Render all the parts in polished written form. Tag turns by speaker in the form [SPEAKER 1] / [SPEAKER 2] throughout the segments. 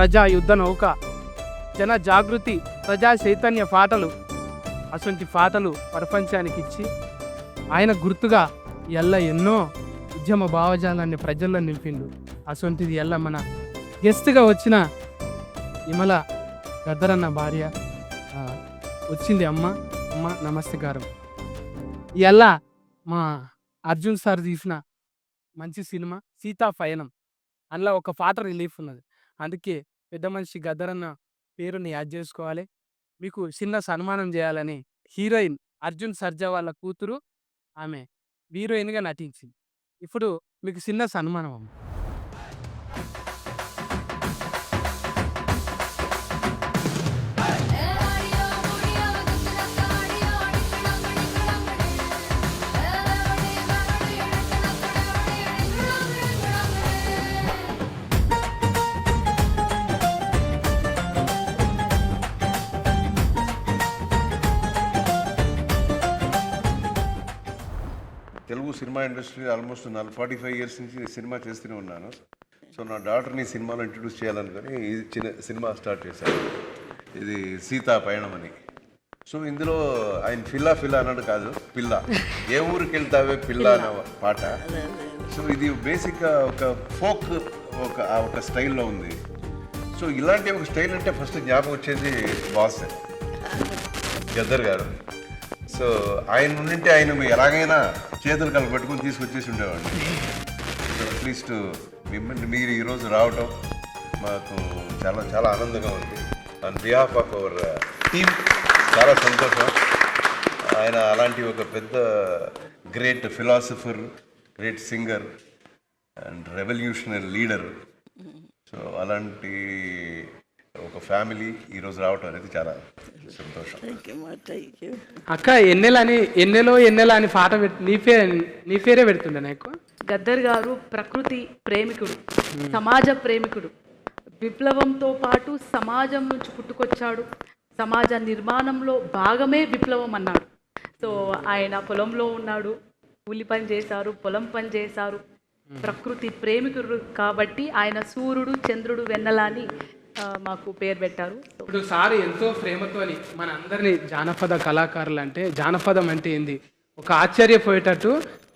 [SPEAKER 1] ప్రజా యుద్ధ నౌక, జన జాగృతి, ప్రజా చైతన్య పాటలు, అటువంటి పాటలు ప్రపంచానికి ఇచ్చి ఆయన గుర్తుగా ఎల్ల ఎన్నో ఉద్యమ భావజాలాన్ని ప్రజల్లో నింపిండు. అటువంటిది ఎల్ల మన గెస్ట్గా వచ్చిన విమల గద్దరన్న భార్య వచ్చింది. అమ్మ నమస్కారం. ఇలా మా అర్జున్ సార్ తీసిన మంచి సినిమా సీతా పయనం, అందులో ఒక పాట రిలీఫ్ ఉన్నది. అందుకే పెద్ద మనిషి గద్దరన్న పేరుని యాడ్ చేసుకోవాలి. మీకు చిన్న సన్మానం చేయాలని హీరోయిన్ అర్జున్ సర్జా వాళ్ళ కూతురు, ఆమె హీరోయిన్గా నటించింది. ఇప్పుడు మీకు చిన్న సన్మానం అమ్మ.
[SPEAKER 2] Telugu cinema industry almost 45 years నుంచి సినిమా చేస్తూనే ఉన్నాను. సో నా డాటర్ని సినిమాలో ఇంట్రడ్యూస్ చేయాలనుకొని ఈ చిన్న సినిమా స్టార్ట్ చేశాను. ఇది సీతా పయనం అని. సో ఇందులో ఆయన ఫిల్లా అన్నాడు కాదు, పిల్ల, ఏ ఊరికి వెళ్తావే పిల్ల అన్న పాట. సో ఇది బేసిక్గా ఒక ఫోక్ ఒక స్టైల్లో ఉంది. సో ఇలాంటి ఒక స్టైల్ అంటే ఫస్ట్ జ్ఞాపకం వచ్చేది బాస్ గద్దర్ గారు. సో ఆయన ఉండింటే ఆయన ఎలాగైనా చేతులు కలపెట్టుకుని తీసుకొచ్చేసి ఉండేవాడిని. సో అట్లీస్ట్ మిమ్మల్ని మీరు ఈరోజు రావటం మాకు చాలా చాలా ఆనందంగా ఉంది. On behalf of our team చాలా సంతోషం. ఆయన అలాంటి ఒక పెద్ద great philosopher, great singer and revolutionary leader. So అలాంటి ఒక ఫ్యామిలీ ఈరోజు రావటం అనేది చాలా సంతోషం.
[SPEAKER 1] అక్క ఎన్నెలో అని పాట నీ పేరే పెడుతుండే నాకు.
[SPEAKER 3] గద్దర్ గారు ప్రకృతి ప్రేమికుడు, సమాజ ప్రేమికుడు. విప్లవంతో పాటు సమాజం నుంచి పుట్టుకొచ్చాడు. సమాజ నిర్మాణంలో భాగమే విప్లవం అన్నాడు. సో ఆయన పొలంలో ఉన్నాడు, కూలి పని చేశారు, పొలం పని చేశారు. ప్రకృతి ప్రేమికుడు కాబట్టి ఆయన సూర్యుడు, చంద్రుడు, వెన్నెల అని మాకు పేరు పెట్టారు.
[SPEAKER 1] ఇప్పుడు సార్ ఎంతో ప్రేమతోని మన అందరినీ జానపద కళాకారులు అంటే జానపదం అంటే ఏంది ఒక ఆశ్చర్యపోయేటట్టు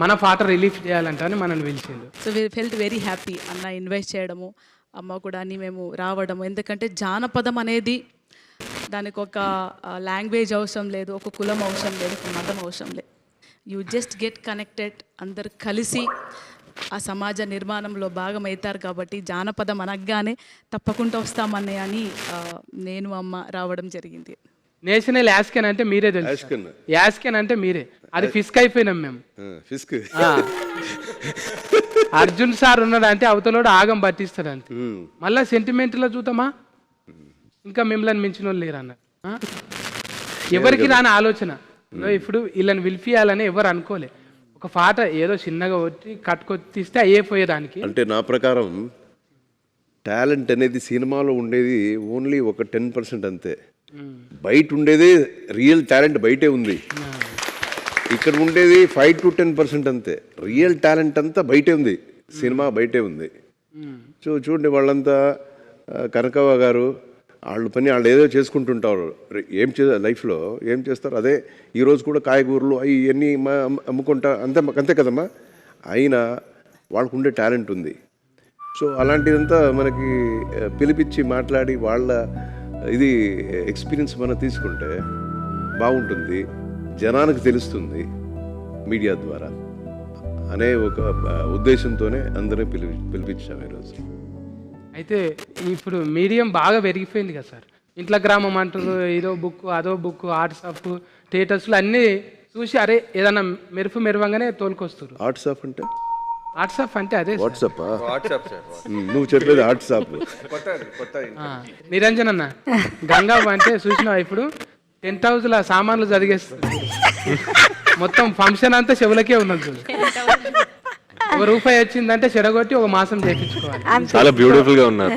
[SPEAKER 1] మన పాట రిలీఫ్ చేయాలంట అని మనల్ని పిలిచిండు.
[SPEAKER 3] So we felt very happy అన్న ఇన్వైట్ చేయడము, అమ్మ కూడా అని మేము రావడము. ఎందుకంటే జానపదం అనేది దానికి ఒక లాంగ్వేజ్ అవసరం లేదు, ఒక కులం అవసరం లేదు, ఒక మతం అవసరం లేదు. యూ జస్ట్ గెట్ కనెక్టెడ్, అందరు కలిసి ఆ సమాజ నిర్మాణంలో భాగమవుతారు. కాబట్టి జానపదం అనగానే తప్పకుండా వస్తామని అని నేను అమ్మ రావడం జరిగింది.
[SPEAKER 1] నేషనల్ యాస్కెన్ అంటే మీరే తెలుసు, యాస్కెన్ అంటే మీరే, అది ఫిస్క్ అయిపోయినాం మేము. అర్జున్ సార్ ఉన్నాడు అంటే అవతలోడు ఆగం పట్టిస్తాడు అంతే. మళ్ళా సెంటిమెంట్లో చూద్దామా, ఇంకా మిమ్మల్ని మించిన వాళ్ళు లేరు అన్నారు. ఎవరికి రాని ఆలోచన. ఇప్పుడు వీళ్ళని పిలిపియాలని ఎవరు అనుకోలే. ఒక పాట ఏదో చిన్నగా వచ్చి కట్టుకొచ్చిస్తే అయిపోయేదానికి.
[SPEAKER 2] అంటే నా ప్రకారం టాలెంట్ అనేది సినిమాలో ఉండేది ఓన్లీ ఒక 10% అంతే. బయట ఉండేదే రియల్ టాలెంట్ బయటే ఉంది. ఇక్కడ ఉండేది 5 to 10% అంతే. రియల్ టాలెంట్ అంతా బయటే ఉంది, సినిమా బయటే ఉంది. సో చూడండి, వాళ్ళంతా కనకవ్వ గారు వాళ్ళు పని వాళ్ళు ఏదో చేసుకుంటుంటారు. లైఫ్లో ఏం చేస్తారు అదే. ఈరోజు కూడా కాయగూరలు అవి ఇవన్నీ అమ్ముకుంటా అంతే కదమ్మా. అయినా వాళ్ళకు ఉండే టాలెంట్ ఉంది. సో అలాంటిదంతా మనకి పిలిపించి మాట్లాడి వాళ్ళ ఇది ఎక్స్పీరియన్స్ మనం తీసుకుంటే బాగుంటుంది, జనానికి తెలుస్తుంది మీడియా ద్వారా అనే ఒక ఉద్దేశంతోనే అందరినీ పిలిపించాము ఈరోజు.
[SPEAKER 1] అయితే ఇప్పుడు మీడియం బాగా పెరిగిపోయింది కదా సార్. ఇంట్లో గ్రామం అంటారు, ఇదో బుక్ అదో బుక్, వాట్సాప్ స్టేటస్లు అన్నీ చూసి అరే ఏదన్నా మెరువంగానే తోలుకొస్తారు.
[SPEAKER 2] వాట్సాప్
[SPEAKER 1] అంటే అదే
[SPEAKER 2] వాట్సాప్. నువ్వు చెప్పేది వాట్సాప్.
[SPEAKER 1] నిరంజన్ అన్న గంగా అంటే చూసినావా, ఇప్పుడు 10,000 సామాన్లు జరిగేస్తుంది. మొత్తం ఫంక్షన్ అంతా చెవులకే ఉన్నది చూడు. ₹1 వచ్చిందంటే చెడగొట్టి ఒక మాసం చేయించుకోవాలి.
[SPEAKER 4] చాలా బ్యూటిఫుల్ గా ఉన్నారు.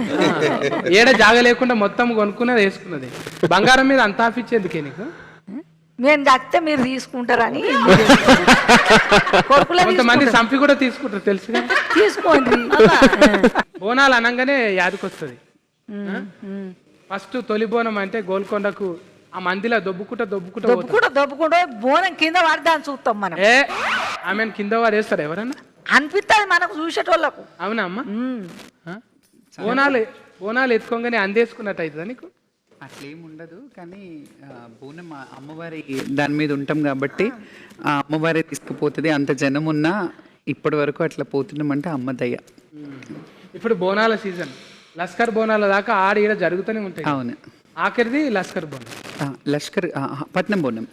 [SPEAKER 1] ఏడ జాగ లేకుండా మొత్తం కొనుక్కున్నది వేసుకున్నది. బంగారం మీద అంత ఆఫిచ్చేందుకే నీకు?
[SPEAKER 5] మేము దక్కితే మీరు తీసుకుంటారని.
[SPEAKER 1] కొంతమంది సంపి కూడా తీసుకుంటారు తెలుసుగా.
[SPEAKER 5] తీసుకోండి.
[SPEAKER 1] బోనాలు అనగానే యాదకొస్తుంది ఫస్ట్ తొలి బోనం అంటే గోల్కొండకు ఆ మందిలో దొబ్బుకుంటా
[SPEAKER 5] దొబ్బుకుంటూ బోనం కింద పడి దాన్ని చూస్తాం మనం.
[SPEAKER 1] ఆమెను కింద వాడేస్తారు ఎవరన్నా
[SPEAKER 5] అనిపిస్తుంది మనకు చూసేటోళ్ళకు.
[SPEAKER 1] అవునా అమ్మ? బోనాలు ఎత్తుకోగానే అందేసుకున్నట్టు అవుతుందా నీకు?
[SPEAKER 4] అట్లేం ఉండదు, కానీ బోనం అమ్మవారి దాని మీద ఉంటాం కాబట్టి ఆ అమ్మవారే తీసుకుపోతుంది. అంత జనం ఉన్నా ఇప్పటి వరకు అట్లా పోతున్నామంటే అమ్మ దయ.
[SPEAKER 1] ఇప్పుడు బోనాల సీజన్, లస్కర్ బోనాల దాకా ఆడ జరుగుతూనే ఉంటాయి.
[SPEAKER 4] అవును,
[SPEAKER 1] ఆఖరిది లస్కర్ బోనం.
[SPEAKER 4] లష్కర్ పట్నం బోనం,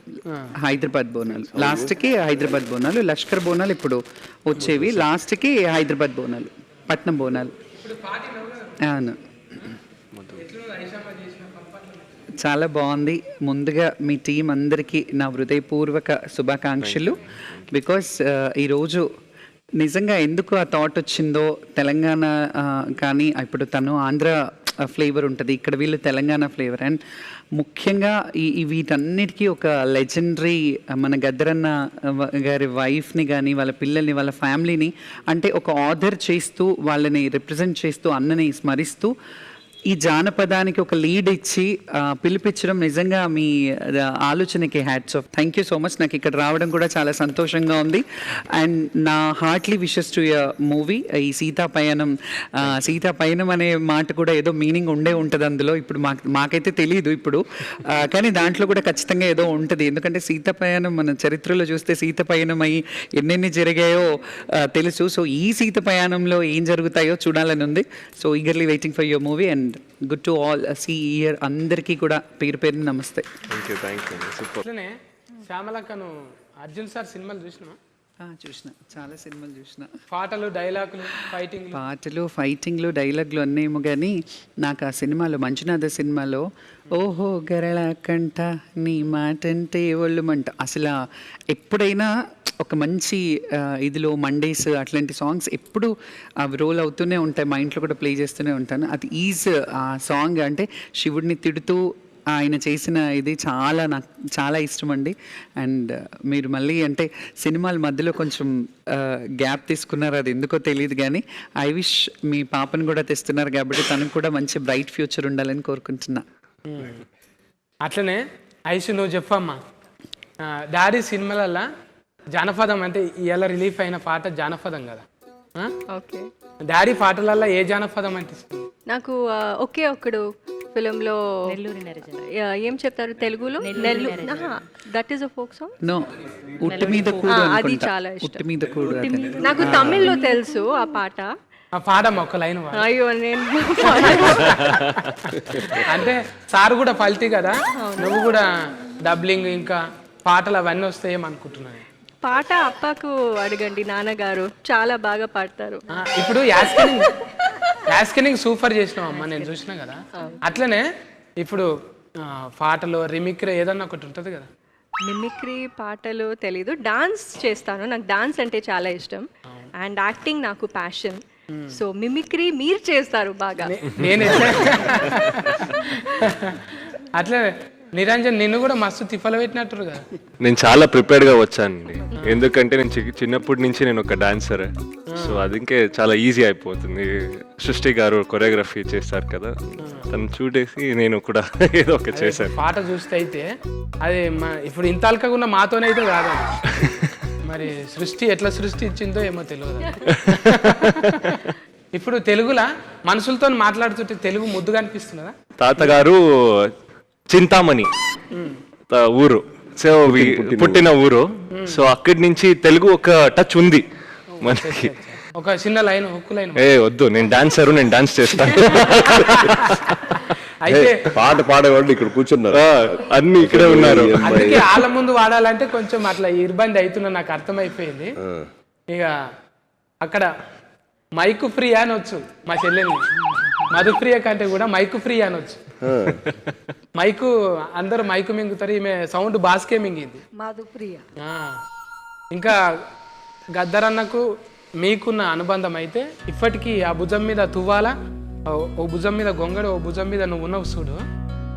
[SPEAKER 4] హైదరాబాద్ బోనాలు లాస్ట్కి, హైదరాబాద్ బోనాలు. లష్కర్ బోనాలు ఇప్పుడు వచ్చేవి, లాస్ట్కి హైదరాబాద్ బోనాలు, పట్నం బోనాలు. అవును, చాలా బాగుంది. ముందుగా మీ టీం అందరికీ నా హృదయపూర్వక శుభాకాంక్షలు. బికాస్ ఈరోజు నిజంగా ఎందుకు ఆ థాట్ వచ్చిందో, తెలంగాణ కానీ ఇప్పుడు తను ఆంధ్ర ఫ్లేవర్ ఉంటుంది, ఇక్కడ వీళ్ళు తెలంగాణ ఫ్లేవర్. అండ్ ముఖ్యంగా ఈ వీటన్నిటికీ ఒక లెజెండరీ మన గద్దరన్న గారి వైఫ్ని కానీ, వాళ్ళ పిల్లల్ని, వాళ్ళ ఫ్యామిలీని అంటే ఒక ఆథర్ చేస్తూ, వాళ్ళని రిప్రజెంట్ చేస్తూ, అన్నని స్మరిస్తూ ఈ జానపదానికి ఒక లీడ్ ఇచ్చి పిలిపించడం నిజంగా మీ ఆలోచనకి hats off. Thank you so much. నాకు ఇక్కడ రావడం కూడా చాలా సంతోషంగా ఉంది. అండ్ నా heartly wishes to your movie. ఈ సీతా పయనం అనే మాట కూడా ఏదో మీనింగ్ ఉంటుంది అందులో. ఇప్పుడు మాకైతే తెలియదు ఇప్పుడు, కానీ దాంట్లో కూడా ఖచ్చితంగా ఏదో ఉంటుంది. ఎందుకంటే సీతా పయనం మన చరిత్రలో చూస్తే సీత పయనం అయ్యి ఎన్నెన్ని జరిగాయో తెలుసు. సో ఈ సీత పయనంలో ఏం జరుగుతాయో చూడాలని ఉంది. So eagerly waiting for your movie. And good to all see year. అందరికీ కూడా పేరు పేరు నమస్తే.
[SPEAKER 1] అట్లనే శ్యామలక్కను అర్జున్ సార్ సినిమాలు చూసినా?
[SPEAKER 4] చూసిన, చాలా సినిమాలు చూసిన.
[SPEAKER 1] పాటలు, డైలాగులు,
[SPEAKER 4] ఫైటింగ్లు, డైలాగులు అన్నేమో, కానీ నాకు ఆ సినిమాలో, మంజునాథ సినిమాలో ఓహో గరళ కంట నీ మాటంటే ఒళ్ళు మంట, అసలు ఎప్పుడైనా ఒక మంచి ఇదిలో మండేస్ అట్లాంటి సాంగ్స్ ఎప్పుడు అవి రోల్ అవుతూనే ఉంటాయి, మా ఇంట్లో కూడా ప్లే చేస్తూనే ఉంటాను. అది ఆ సాంగ్ అంటే శివుడిని తిడుతూ ఆయన చేసిన ఇది నాకు చాలా ఇష్టం అండి. అండ్ మీరు మళ్ళీ అంటే సినిమాల మధ్యలో కొంచెం గ్యాప్ తీసుకున్నారు, అది ఎందుకో తెలియదు, కానీ ఐ విష్ మీ పాపను కూడా తెస్తున్నారు కాబట్టి తనకు కూడా మంచి బ్రైట్ ఫ్యూచర్ ఉండాలని కోరుకుంటున్నా.
[SPEAKER 1] అట్లనే ఐషు నువ్వు చెప్పమ్మా, డాడీ సినిమాలల్లో జానపదం అంటే ఇవాళ రిలీఫ్ అయిన పాట జానపదం కదా,
[SPEAKER 6] ఓకే.
[SPEAKER 1] డాడీ పాటలల్లో ఏ జానపదం అంటే ఇష్టం?
[SPEAKER 6] నాకు ఒకే ఒక్కడు ఫిలింలో ఏం చెప్తారు తెలుగులో, that is a folk song.
[SPEAKER 4] No, ఉట్టి మీద కూడు,
[SPEAKER 6] అది చాలా ఇష్టం.
[SPEAKER 4] ఉట్టి మీద కూడు.
[SPEAKER 6] నాకు తమిళ్లో తెలుసు ఆ పాట.
[SPEAKER 1] పాడమ్మ ఒక లైన్.
[SPEAKER 6] అయ్యో, నేను
[SPEAKER 1] అంటే సార్ కూడా ఫల్టీ కదా, నువ్వు కూడా డబ్లింగ్ ఇంకా పాటలు అవన్నీ వస్తాయేమనుకుంటున్నాను.
[SPEAKER 6] పాట అప్పకు అడగండి, నాన్నగారు చాలా బాగా పాడతారు.
[SPEAKER 1] ఇప్పుడు యాస్కెనింగ్ సూపర్ చేసినావు అమ్మ, నేను చూసినా కదా. అట్లనే ఇప్పుడు పాటలు రిమిక్రీ ఏదన్నా ఒకటి ఉంటుంది కదా.
[SPEAKER 6] మిమిక్రీ పాటలు తెలీదు, డాన్స్ చేస్తాను, నాకు డాన్స్ అంటే చాలా ఇష్టం. అండ్ యాక్టింగ్ నాకు ప్యాషన్. సో మిమిక్రీ మీరు చేస్తారు బాగా.
[SPEAKER 1] నేను అట్లే నిరంజన్, నిన్ను కూడా మస్తు తిప్పలు పెట్టినట్టు కదా.
[SPEAKER 7] నేను చాలా ప్రిపేర్డ్గా వచ్చానండి, ఎందుకంటే నేను చిన్నప్పటి నుంచి నేను ఒక డాన్సర్. సో అది ఇంకే చాలా ఈజీ అయిపోతుంది. సృష్టి గారు కొరియోగ్రఫీ చేస్తారు కదా, తను చూడేసి నేను కూడా ఏదో ఒక చేశాను.
[SPEAKER 1] పాట చూస్తే అయితే అది ఇప్పుడు ఇంత అల్కగా మాతోనే అయితే కాదు, మరి సృష్టి ఎట్లా సృష్టి ఇచ్చిందో ఏమో తెలియదు. ఇప్పుడు తెలుగులా మనుషులతో మాట్లాడుతుంటే తెలుగు ముద్దుగా అనిపిస్తున్నదా?
[SPEAKER 7] తాతగారు చింతామణి ఊరు, సో పుట్టిన ఊరు. సో అక్కడి నుంచి తెలుగు ఒక టచ్ ఉంది మనకి.
[SPEAKER 1] ఒక చిన్న లైన్, ఒక్క లైన్.
[SPEAKER 7] వద్దు, నేను డాన్సర్, నేను డాన్స్ చేస్తాను.
[SPEAKER 1] అయితే
[SPEAKER 2] పాట పాడేవాళ్ళు ఇక్కడ కూర్చున్నారు,
[SPEAKER 7] అన్ని ఇక్కడే ఉన్నారు.
[SPEAKER 1] అందుకే వాళ్ళ ముందు వాడాలంటే కొంచెం అట్లా ఇబ్బంది అవుతున్నా నాకు అర్థమైపోయింది. ఇక అక్కడ మైకు ఫ్రీ అనొచ్చు, మా చెల్లెల్ని మధుప్రియ కంటే కూడా మైకు ఫ్రీ అనొచ్చు. మైకు అందరూ మైకు మింగుతారు, ఈమె సౌండ్ బాస్కే మింగింది,
[SPEAKER 5] మధుప్రియ.
[SPEAKER 1] ఇంకా గద్దరన్నకు మీకున్న అనుబంధం అయితే ఇప్పటికీ ఆ భుజం మీద తువ్వాల, ఓ భుజం మీద గొంగడు, ఓ భుజం మీద నువ్వు ఉన్నావు చూడు,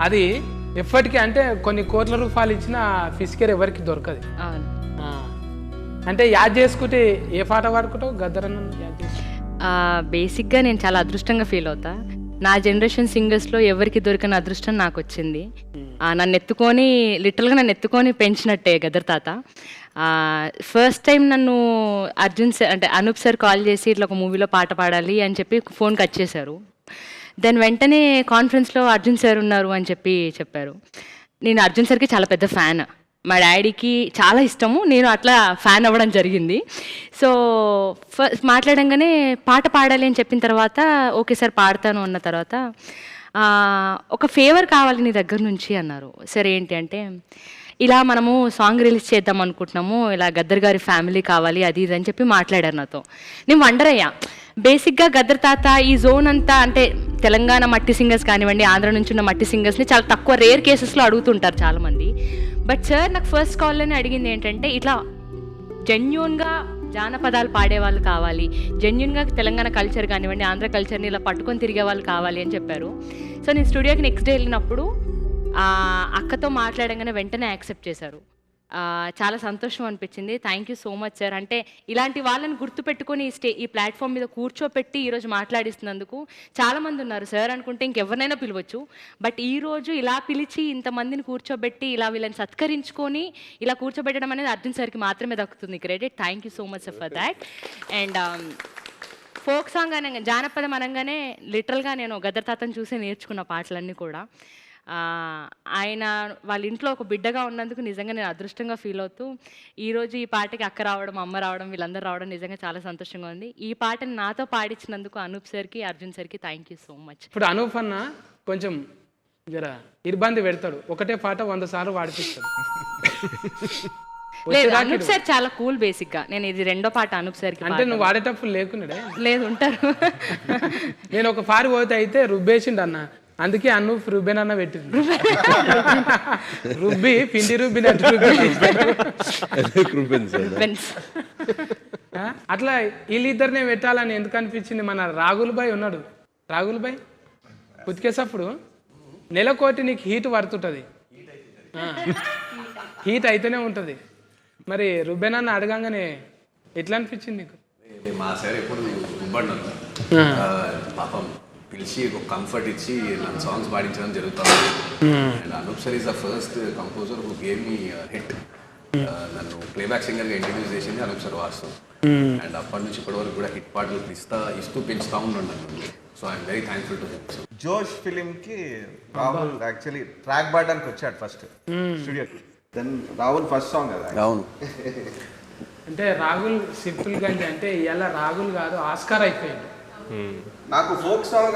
[SPEAKER 1] అది ఎప్పటికీ అంటే కొన్ని కోట్ల రూపాయలు ఇచ్చిన ఫిస్కేర్ ఎవరికి దొరకదు. అంటే యాద్ చేసుకుంటే ఏ పాట పాడుకుంటావు గద్దరన్న యాద్ చేసుకుంటే?
[SPEAKER 8] బేసిక్గా నేను చాలా అదృష్టంగా ఫీల్ అవుతా. నా జనరేషన్ సింగర్స్లో ఎవరికి దొరికిన అదృష్టం నాకు వచ్చింది. నన్ను ఎత్తుకొని లిటరల్గా నన్ను ఎత్తుకొని పెంచినట్టే గదర్ తాత. ఫస్ట్ టైం నన్ను అర్జున్ సార్ అంటే అనూప్ సార్ కాల్ చేసి ఇట్లా ఒక మూవీలో పాట పాడాలి అని చెప్పి ఫోన్ కట్ చేశారు. దాని వెంటనే కాన్ఫరెన్స్లో అర్జున్ సార్ ఉన్నారు అని చెప్పారు. నేను అర్జున్ సార్కి చాలా పెద్ద ఫ్యాన్, మా డాడీకి చాలా ఇష్టము, నేను అట్లా ఫ్యాన్ అవ్వడం జరిగింది. సో ఫస్ట్ మాట్లాడంగానే పాట పాడాలి అని చెప్పిన తర్వాత ఓకే సార్ పాడతాను అన్న తర్వాత ఒక ఫేవర్ కావాలి నీ దగ్గర నుంచి అన్నారు. సరే ఏంటి అంటే ఇలా మనము సాంగ్ రిలీజ్ చేద్దాం అనుకుంటున్నాము, ఇలా గద్దర్ గారి ఫ్యామిలీ కావాలి అది ఇది అని చెప్పి మాట్లాడారు నాతో. నేను వండర్ అయ్యా. బేసిక్గా గద్దర్ తాత ఈ జోన్ అంతా అంటే తెలంగాణ మట్టి సింగర్స్ కానివ్వండి, ఆంధ్ర నుంచి ఉన్న మట్టి సింగర్స్ని చాలా తక్కువ రేర్ కేసెస్లో అడుగుతుంటారు చాలామంది. బట్ సార్ నాకు ఫస్ట్ కాల్లోనే అడిగింది ఏంటంటే ఇట్లా జెన్యూన్గా జానపదాలు పాడేవాళ్ళు కావాలి, జెన్యూన్గా తెలంగాణ కల్చర్ కానివ్వండి, ఆంధ్ర కల్చర్ని ఇలా పట్టుకొని తిరిగే వాళ్ళు కావాలి అని చెప్పారు. సో నేను స్టూడియోకి నెక్స్ట్ డే వెళ్ళినప్పుడు అక్కతో మాట్లాడంగానే వెంటనే యాక్సెప్ట్ చేశారు. చాలా సంతోషం అనిపించింది. Thank you so much sir. అంటే ఇలాంటి వాళ్ళని గుర్తుపెట్టుకొని ఈ ప్లాట్ఫామ్ మీద కూర్చోపెట్టి ఈరోజు మాట్లాడిస్తున్నందుకు చాలామంది ఉన్నారు సార్ అనుకుంటే ఇంకెవరినైనా పిలవచ్చు, బట్ ఈరోజు ఇలా పిలిచి ఇంతమందిని కూర్చోబెట్టి ఇలా వీళ్ళని సత్కరించుకొని ఇలా కూర్చోబెట్టడం అనేది అర్జున్ సార్కి మాత్రమే దక్కుతుంది credit. Thank you so much for that. And folk song అనగా జానపదం అనగానే లిటరల్గా నేను గద్దర్ తాతను చూసి నేర్చుకున్న పాటలన్నీ కూడా. ఆయన వాళ్ళ ఇంట్లో ఒక బిడ్డగా ఉన్నందుకు నిజంగా నేను అదృష్టంగా ఫీల్ అవుతూ ఈరోజు ఈ పాటకి అక్క రావడం, అమ్మ రావడం, వీళ్ళందరూ రావడం నిజంగా చాలా సంతోషంగా ఉంది. ఈ పాటని నాతో పాడించినందుకు అనూప్ సార్కి, అర్జున్ సార్కి థ్యాంక్ యూ సో మచ్.
[SPEAKER 1] ఇప్పుడు అనూప్ అన్న కొంచెం జర ఇబ్బంది పెడతాడు, ఒకటే పాట 100 సార్లు పాడిపిస్తాడు.
[SPEAKER 8] లేదు అనూప్ సార్ చాలా కూల్. బేసిక్గా నేను ఇది రెండో పాట అనూప్ సార్కి.
[SPEAKER 1] అంటే నువ్వు వాడేటప్పుడు లేకున్నాడే?
[SPEAKER 8] లేదు ఉంటారు.
[SPEAKER 1] నేను ఒక పారి పోతే అయితే రుబ్బేసిండు అన్న, అందుకే అనూప్ రుబ్బెన్ అన్న పెట్టింది. రుబ్బి పిండి రుబ్బినట్టు అట్లా వీళ్ళిద్దరినే పెట్టాలని ఎందుకు అనిపించింది? మన రాగుల్ భాయ్ ఉన్నాడు, రాగుల్ భాయ్ ఉతికేసప్పుడు నెలకోటి నీకు హీట్ పడుతుంటుంది, హీట్ అయితేనే ఉంటుంది. మరి రుబ్బెన్ అన్న అడగంగానే ఎట్లా అనిపించింది నీకు?
[SPEAKER 9] మా సార్ ఎప్పుడు రుబ్బన్నారు, పాపం పిలిచి ఒక కంఫర్ట్ ఇచ్చి నన్ను సాంగ్స్ పాడించడం జరుగుతుంది. And Anoop sir is the first composer who gave me hit. నన్ను ప్లేబ్యాక్ సింగర్గా ఇంట్రడ్యూస్ చేసింది అనూప్ సార్ వాస్తవం. అండ్ అప్పటి నుంచి ఇప్పటి వరకు కూడా హిట్ పాటలు ఇస్తూ పెంచుతూ ఉన్నాను. So I'm very thankful to him.
[SPEAKER 10] జోష్ ఫిలింకి రాహుల్ యాక్చువల్లీ ట్రాక్ పాడడానికి వచ్చాడు ఫస్ట్ స్టూడియోకి. దెన్ రాహుల్ ఫస్ట్ సాంగ్ కదా.
[SPEAKER 9] అవును.
[SPEAKER 1] అంటే రాగుల్ సింపుల్ గా అంటే ఇలా రాగుల్ కాదు, ఆస్కార్ అయిపోయాడు.
[SPEAKER 10] నాకు ఫోక్ సాంగ్